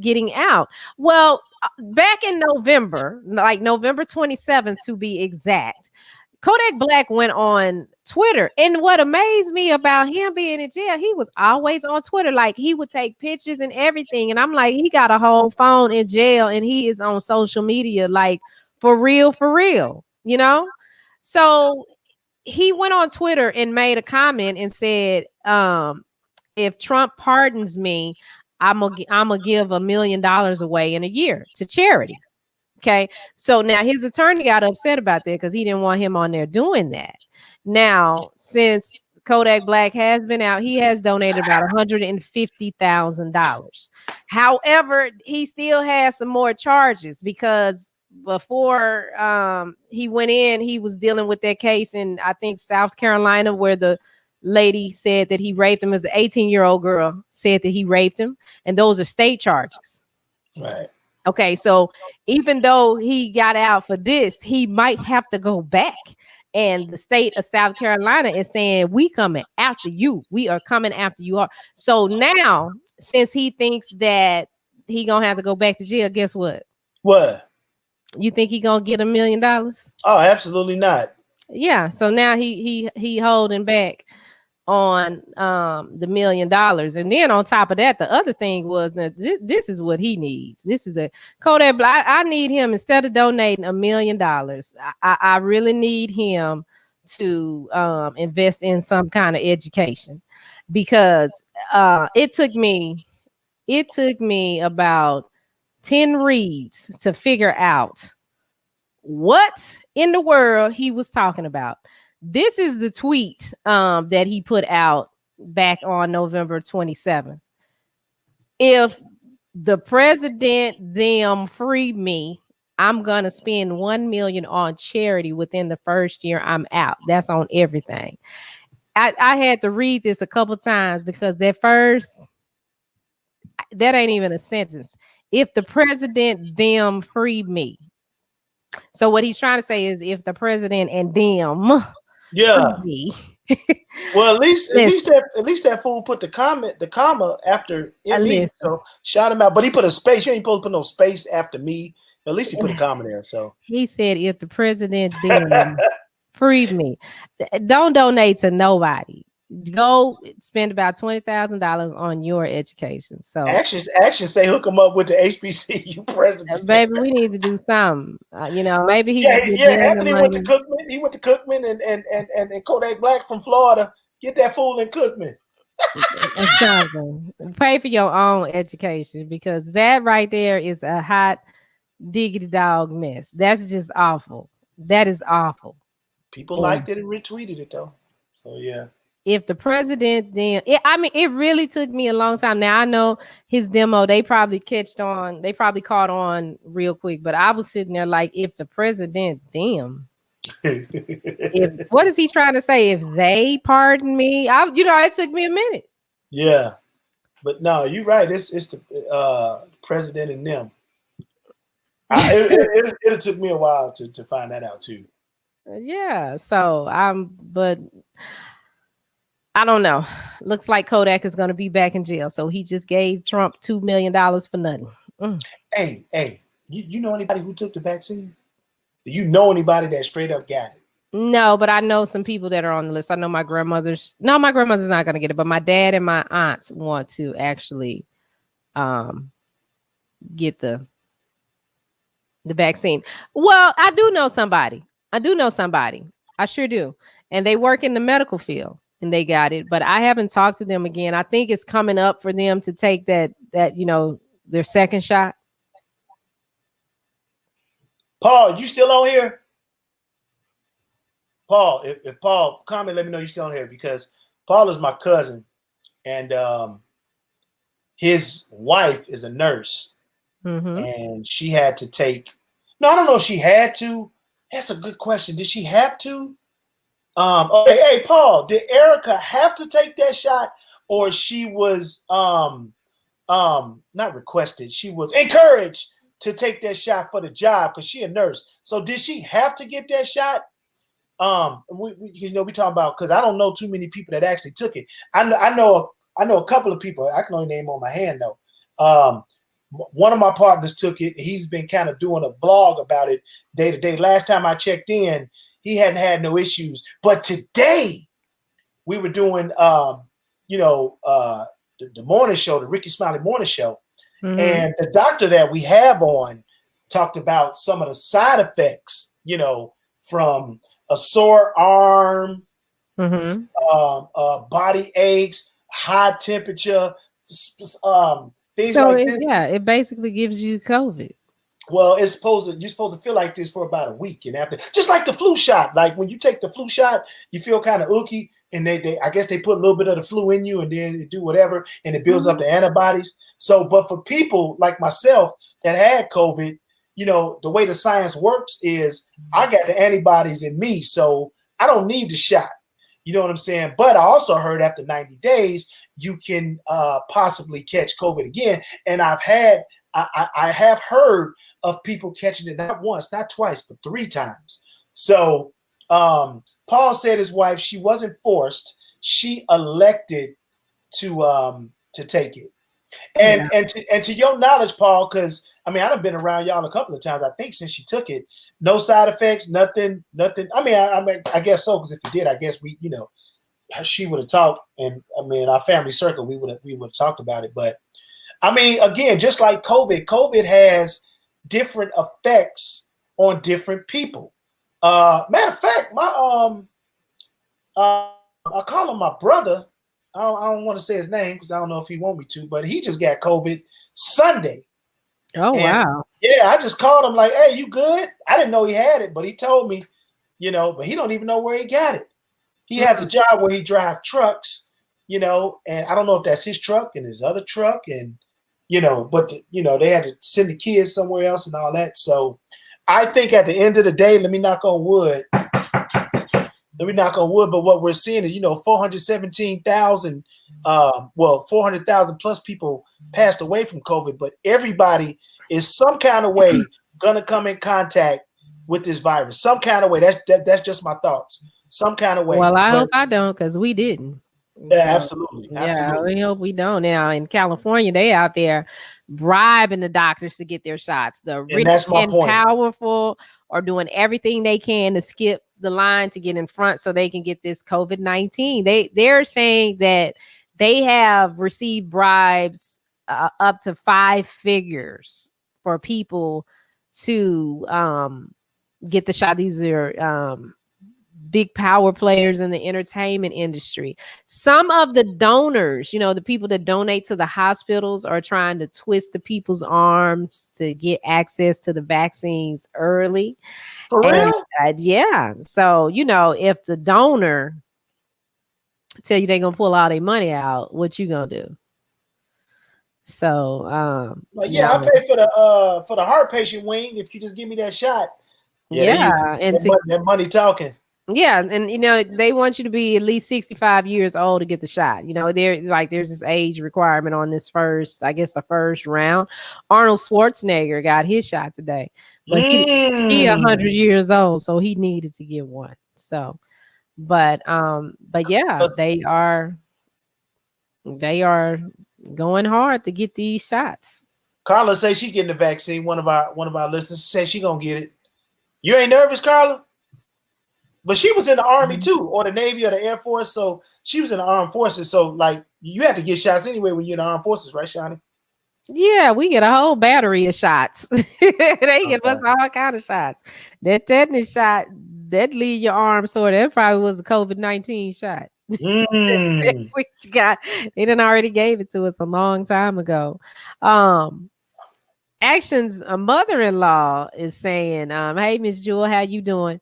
getting out. Well, back in November, like November 27th to be exact, Kodak Black went on Twitter. And what amazed me about him being in jail, he was always on Twitter. Like he would take pictures and everything. And I'm like, he got a whole phone in jail and he is on social media like for real, So he went on Twitter and made a comment and said, if Trump pardons me, I'm gonna give $1 million away in a year to charity. Okay. So now his attorney got upset about that because he didn't want him on there doing that. Now, since Kodak Black has been out, he has donated about $150,000. However, he still has some more charges because before he went in, he was dealing with that case in, I think, South Carolina, where the lady said that he raped him. As an 18-year-old girl said that he raped him, and those are state charges.
Right.
Okay, so even though he got out for this, he might have to go back. And the state of South Carolina is saying, we coming after you. We are coming after you. So now, since he thinks that he gonna have to go back to jail, guess what?
What?
You think he gonna get $1 million?
Oh, absolutely not.
Yeah. So now he holding back on the $1 million. And then on top of that, the other thing was that this is what he needs. This is a Kodak Black. I need him, instead of donating $1 million, I really need him to invest in some kind of education, because it took me about 10 reads to figure out what in the world he was talking about. This is the tweet that he put out back on November 27th. If the president them free me, I'm gonna spend $1 million on charity within the first year I'm out. That's on everything. I had to read this a couple times because that ain't even a sentence. If the president them free me. So what he's trying to say is if the president and them
free
me.
Well, at least that fool put the comma after me. So shout him out. But he put a space. You ain't supposed to put no space after me. At least he put a comma there. So
he said, if the president them free me, don't donate to nobody. Go spend about $20,000 on your education. So
actions say hook him up with the HBCU president.
Baby, we need to do something. Maybe he.
Anthony went to Cookman. He went to Cookman and Kodak Black from Florida. Get that fool in Cookman.
Pay for your own education, because that right there is a hot diggity dog mess. That's just awful. That is awful.
People
And
liked it and retweeted it though. So yeah.
if the president then, it really took me a long time. Now I know his demo, they probably caught on real quick, but I was sitting there like, if the president, damn. What is he trying to say? If they pardon me, it took me a minute.
Yeah, but no, you're right. It's the president and them. It took me a while to find that out too.
Yeah, so but I don't know. Looks like Kodak is going to be back in jail. So he just gave Trump $2 million for nothing.
Hey, you know anybody who took the vaccine? Do you know anybody that straight up got it?
No, but I know some people that are on the list. I know my grandmother's not going to get it, but my dad and my aunts want to actually get the vaccine. Well, I do know somebody. I sure do. And they work in the medical field and they got it, but I haven't talked to them again. I think it's coming up for them to take that their second shot.
Paul, you still on here? Paul, if Paul comment, let me know you're still on here, because Paul is my cousin, and his wife is a nurse, and she had to take. No, I don't know if she had to. That's a good question. Did she have to? Hey, Paul, did Erica have to take that shot, or she was not requested? She was encouraged to take that shot for the job because she a nurse. So did she have to get that shot? We talk about, because I don't know too many people that actually took it. I know a couple of people. I can only name on my hand though. One of my partners took it. He's been kind of doing a blog about it day to day. Last time I checked in, he hadn't had no issues. But today we were doing the morning show, the Ricky Smiley morning show. And the doctor that we have on talked about some of the side effects, from a sore arm, body aches, high temperature, things like this.
Yeah, it basically gives you COVID.
Well, you're supposed to feel like this for about a week, and after, just like the flu shot. Like when you take the flu shot, you feel kind of ooky, and I guess they put a little bit of the flu in you, and then they do whatever, and it builds up the antibodies. So, but for people like myself that had COVID, the way the science works is I got the antibodies in me, so I don't need the shot. You know what I'm saying? But I also heard after 90 days, you can possibly catch COVID again. And I have heard of people catching it not once, not twice, but 3 times. So Paul said his wife, she wasn't forced. She elected to take it. And to your knowledge, Paul, because I've been around y'all a couple of times, I think, since she took it. No side effects, nothing. I guess so, because if you did, I guess she would have talked, and our family circle, we would have talked about it. But again, just like COVID has different effects on different people. Matter of fact, I call him my brother. I don't want to say his name because I don't know if he want me to, but he just got COVID Sunday.
Oh, wow.
Yeah, I just called him like, hey, you good? I didn't know he had it, but he told me, but he don't even know where he got it. He has a job where he drives trucks, and I don't know if that's his truck and his other truck, and, but, they had to send the kids somewhere else and all that. So I think at the end of the day, let me knock on wood, but what we're seeing is, 417,000, 400,000 plus people passed away from COVID, but everybody is some kind of way gonna come in contact with this virus, some kind of way. That's just my thoughts. Some kind of way.
Well, I hope I don't, because we didn't.
Yeah, absolutely.
Yeah, we hope we don't. Now in California, they out there bribing the doctors to get their shots. The rich and powerful are doing everything they can to skip the line to get in front so they can get this COVID-19. They're saying that they have received bribes up to 5 figures for people to get the shot. These are big power players in the entertainment industry. Some of the donors, the people that donate to the hospitals are trying to twist the people's arms to get access to the vaccines early.
For real?
Yeah. So, if the donor tell you they're going to pull all their money out, what you going to do? So,
I'll pay for the heart patient wing if you just give me that shot. That money talking.
Yeah, and they want you to be at least 65 years old to get the shot. There's this age requirement on this the first round. Arnold Schwarzenegger got his shot today, but he 100 years old, so he needed to get one. So, but yeah, they are going hard to get these shots.
Carla says she getting the vaccine. One of our listeners says she gonna get it. You ain't nervous, Carla? But she was in the Army too, or the Navy or the Air Force. So she was in the Armed Forces. So like you have to get shots anyway when you're in the Armed Forces, right, Shani?
Yeah, we get a whole battery of shots. They give us all kind of shots. That tetanus shot, that leave your arm sore. That probably was the COVID-19 shot. They done already gave it to us a long time ago. Action's mother-in-law is saying, hey, Miss Jewel, how you doing?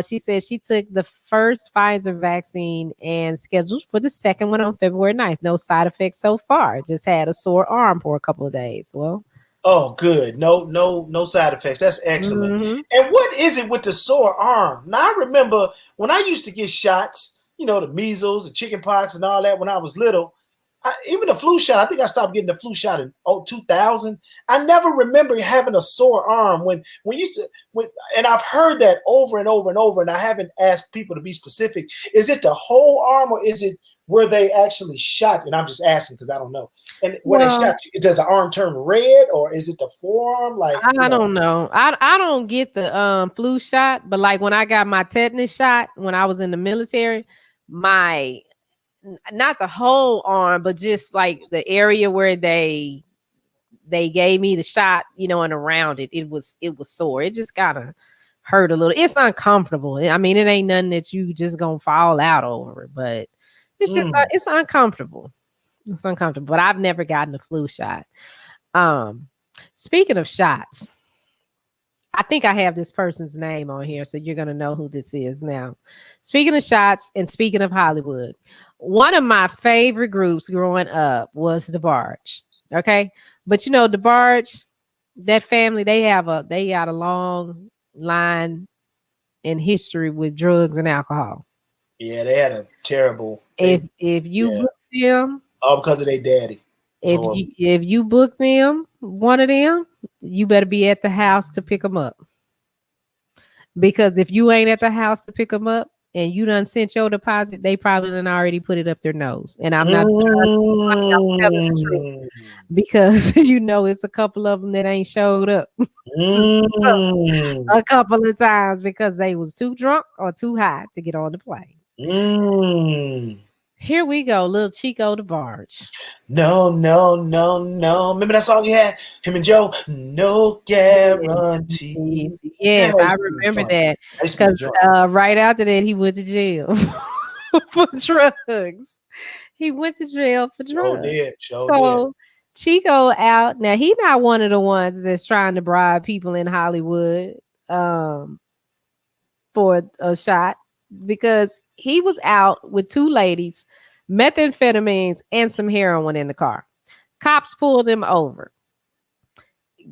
She said she took the first Pfizer vaccine and scheduled for the second one on February 9th. No side effects so far. Just had a sore arm for a couple of days. Well,
oh, good. No side effects. That's excellent.
Mm-hmm.
And what is it with the sore arm? Now, I remember when I used to get shots, the measles, the chicken pox and all that when I was little. Even the flu shot, I think I stopped getting the flu shot in 2000. I never remember having a sore arm when and I've heard that over and over and over, and I haven't asked people to be specific. Is it the whole arm or is it where they actually shot? And I'm just asking because I don't know. And when they shot, does the arm turn red or is it the forearm? Like
I don't know. I don't get the flu shot, but like when I got my tetanus shot when I was in the military, not the whole arm, but just like the area where they gave me the shot, and around it, it was sore. It just gotta hurt a little. It's uncomfortable. I mean, it ain't nothing that you just gonna fall out over, but it's just it's uncomfortable. It's uncomfortable. But I've never gotten a flu shot. Speaking of shots, I think I have this person's name on here, so you're gonna know who this is now. Speaking of shots and speaking of Hollywood, one of my favorite groups growing up was DeBarge. Okay, but DeBarge, that family, they got a long line in history with drugs and alcohol.
Yeah, they had a terrible.
If you book them,
all because of their daddy.
If you book them, one of them, you better be at the house to pick them up. Because if you ain't at the house to pick them up and you done sent your deposit, they probably done already put it up their nose. And I'm not I'm telling the truth. Because it's a couple of them that ain't showed up a couple of times because they was too drunk or too high to get on the plane. Here we go, little Chico DeBarge.
No. Remember that song you had? Him and Joe? No guarantees.
Yes, I remember that. Because right after that, he went to jail for drugs. He went to jail for drugs. So Chico out. Now, he's not one of the ones that's trying to bribe people in Hollywood for a shot. Because he was out with two ladies, methamphetamines, and some heroin in the car. Cops pulled him over.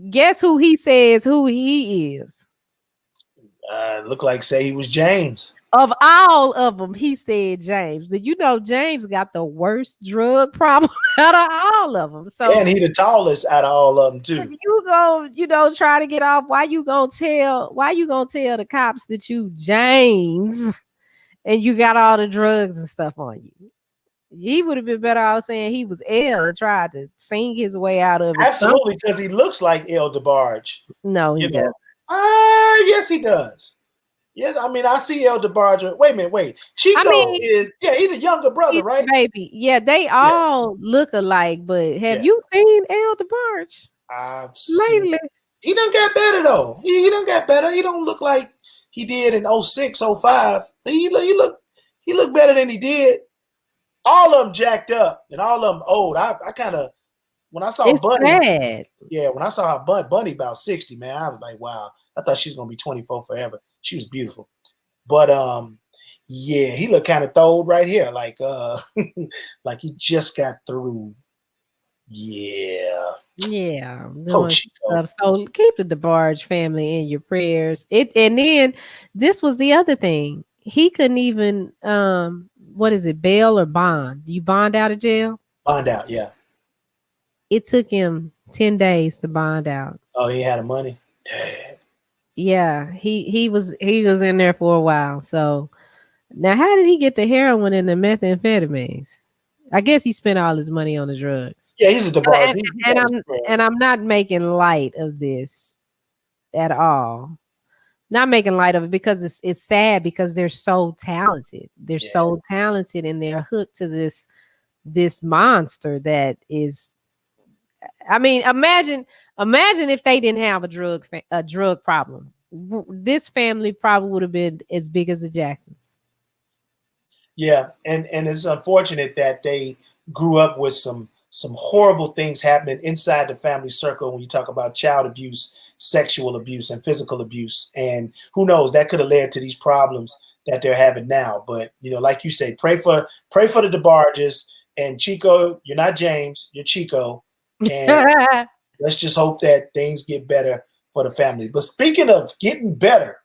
Guess who he says who he is?
Look like say he was James.
Of all of them, he said James. Do you know James got the worst drug problem out of all of them? So,
and he the tallest out of all of them too.
If you go, try to get off. Why you gonna tell the cops that you James and you got all the drugs and stuff on you? He would have been better off saying he was L and tried to sing his way out of it.
Absolutely, because he looks like L DeBarge.
No, he doesn't.
Yes, he does. Yeah, I mean, I see El DeBarge. Wait. Chico he's the younger brother, right?
Baby. Yeah, they all look alike, but have you seen El DeBarge?
I've
lately.
He done got better though. He done got better. He don't look like he did in 06, 05. He looked better than he did. All of them jacked up and all of them old. I kind of, when I saw
It's
Bunny,
sad.
yeah, when I saw her Bunny about 60, man, I was like, wow. I thought she was gonna be 24 forever. She was beautiful. But yeah, he looked kind of throwed right here, like like he just got through. Yeah.
Yeah, doing
Coach.
stuff. So keep the DeBarge family in your prayers. And then this was the other thing. He couldn't even what is it, bail or bond? You bond out of jail?
Bond out, yeah.
It took him 10 days to bond out.
Oh, he had the money. Dang.
Yeah, he was in there for a while. So now how did he get the heroin and the methamphetamines? I guess he spent all his money on the drugs.
Yeah, he's a DeBarge.
And I'm not making light of this at all. Not making light of it because it's sad because they're so talented. They're so talented and they're hooked to this monster that is. I mean, imagine if they didn't have a drug problem. This family probably would have been as big as the Jacksons.
Yeah, and it's unfortunate that they grew up with some horrible things happening inside the family circle when you talk about child abuse, sexual abuse, and physical abuse. And who knows, that could have led to these problems that they're having now. But like you say, pray for the DeBarges. And Chico, you're not James, you're Chico. And let's just hope that things get better for the family. But speaking of getting better,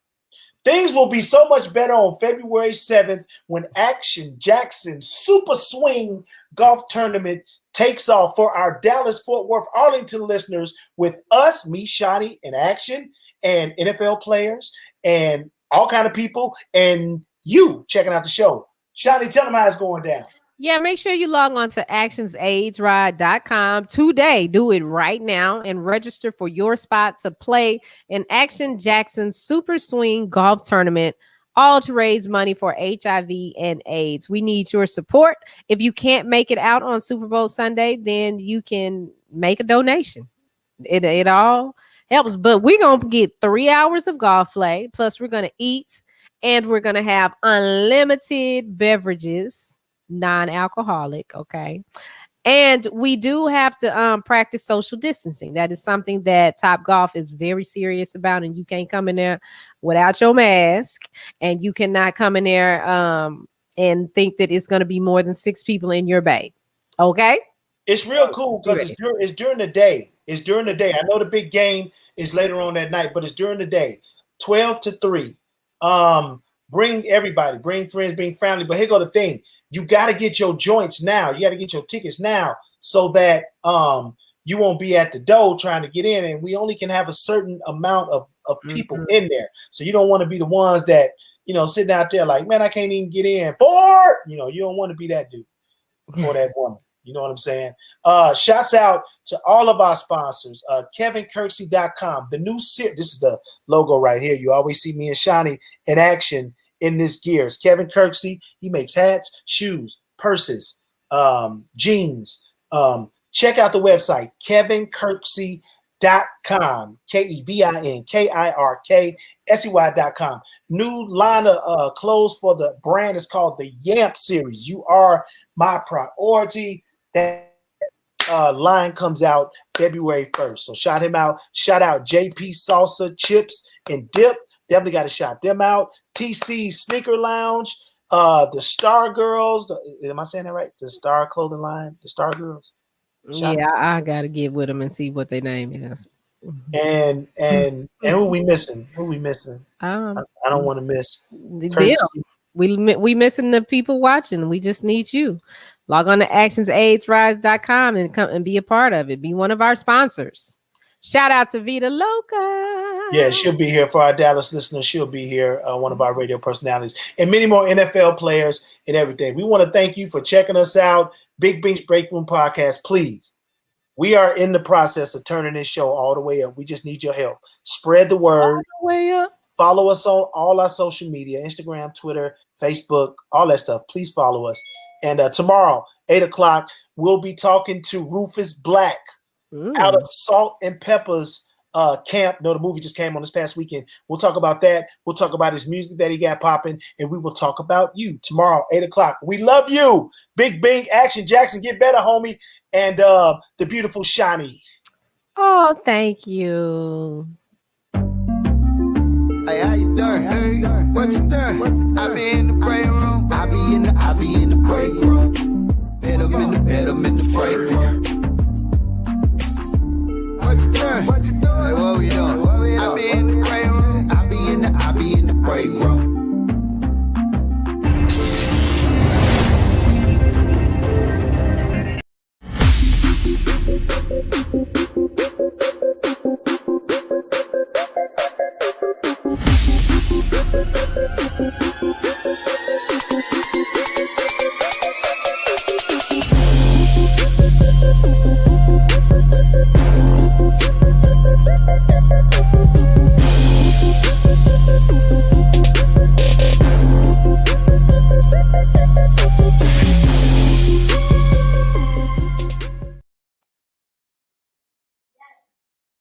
things will be so much better on February 7th when Action Jaxon Super Swing Golf Tournament takes off for our Dallas, Fort Worth, Arlington listeners with us, me, Shani, and Action, and NFL players, and all kind of people, and you checking out the show. Shani, tell them how it's going down.
Yeah, make sure you log on to actionsaidsride.com today. Do it right now and register for your spot to play in Action Jaxon Super Swing Golf Tournament, all to raise money for HIV and AIDS. We need your support. If you can't make it out on Super Bowl Sunday, then you can make a donation. It all helps. But we're going to get 3 hours of golf play, plus we're going to eat, and we're going to have unlimited beverages. Non-alcoholic, okay, and we do have to practice social distancing. That is something that Top Golf is very serious about, and you can't come in there without your mask, and you cannot come in there and think that it's going to be more than 6 people in your bay. Okay,
it's real cool because it's during the day. It's during the day. I know the big game is later on that night, but it's during the day, 12 to 3. Bring everybody, bring friends, bring family. But here go the thing. You got to get your joints now. You got to get your tickets now so that you won't be at the door trying to get in. And we only can have a certain amount of people in there. So you don't want to be the ones that, sitting out there like, man, I can't even get in. You don't want to be that dude or that woman. You know what I'm saying? Shouts out to all of our sponsors. KevinKirksey.com. The new series. This is the logo right here. You always see me and Shani in action in this gear. It's Kevin Kirksey. He makes hats, shoes, purses, jeans. Check out the website, KevinKirksey.com. KevinKirksey.com. New line of clothes for the brand is called the Yamp series. You are my priority. That line comes out February 1st. So shout him out. Shout out JP Salsa, Chips, and Dip. Definitely got to shout them out. TC Sneaker Lounge, the Star Girls. Am I saying that right? The Star Clothing line, the Star Girls.
I got to get with them and see what their name is.
And who we missing? I don't want to miss.
We missing the people watching. We just need you. Log on to actionsaidsrise.com and come and be a part of it. Be one of our sponsors. Shout out to Vida Loca.
Yeah, she'll be here for our Dallas listeners. She'll be here, one of our radio personalities, and many more NFL players and everything. We want to thank you for checking us out. Big Bink's Break Room Podcast, please. We are in the process of turning this show all the way up. We just need your help. Spread the word.
All the way up.
Follow us on all our social media, Instagram, Twitter, Facebook, all that stuff. Please follow us. And tomorrow, 8 o'clock, we'll be talking to Rufus Black out of Salt and Pepper's Camp. No, the movie just came on this past weekend. We'll talk about that. We'll talk about his music that he got popping, and we will talk about you tomorrow, 8 o'clock. We love you. Big Bink, Action Jaxon, get better, homie. And the beautiful Shani.
Oh, thank you.
Hey, how you doing? Hey, what you doing? I be in the break room. I be in the break room.